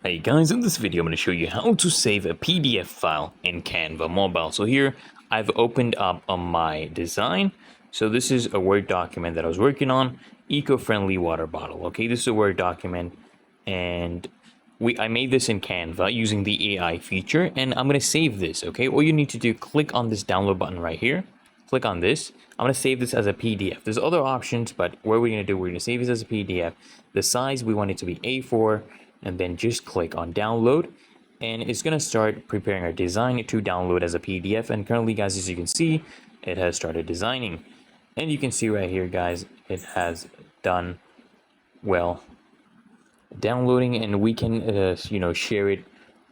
Hey guys, in this video I'm going to show you how to save a PDF file in Canva Mobile. So here I've opened up on my design. So this is a Word document that I was working on, eco-friendly water bottle. Okay, this is a Word document and I made this in Canva using the AI feature, and I'm going to save this. Okay, all you need to do, click on this download button right here. Click on this. I'm going to save this as a PDF. There's other options, but what we're going to do, we're going to save this as a PDF. The size, we want it to be A4, and then just click on download, and it's going to start preparing our design to download as a PDF. And currently, guys, as you can see, it has started designing. And you can see right here, guys, it has done well downloading, and we can share it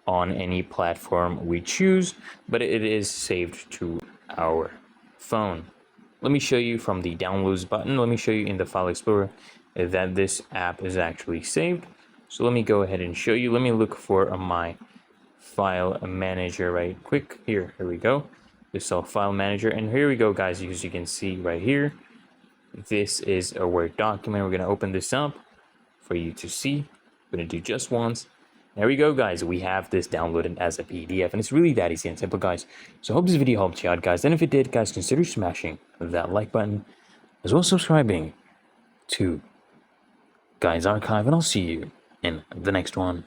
on any platform we choose, but it is saved to our phone. Let me show you from the downloads button. Let me show you in the file explorer that this app is actually saved. So let me go ahead and show you. Let me look for my file manager right quick. Here we go. This is file manager, and here we go, guys. As you can see right here, this is a Word document. We're going to open this up for you to see. I'm going to do just once. There we go, guys. We have this downloaded as a PDF, and it's really that easy and simple, guys. So I hope this video helped you out, guys. And if it did, guys, consider smashing that like button, as well as subscribing to Guys Archive, and I'll see you in the next one.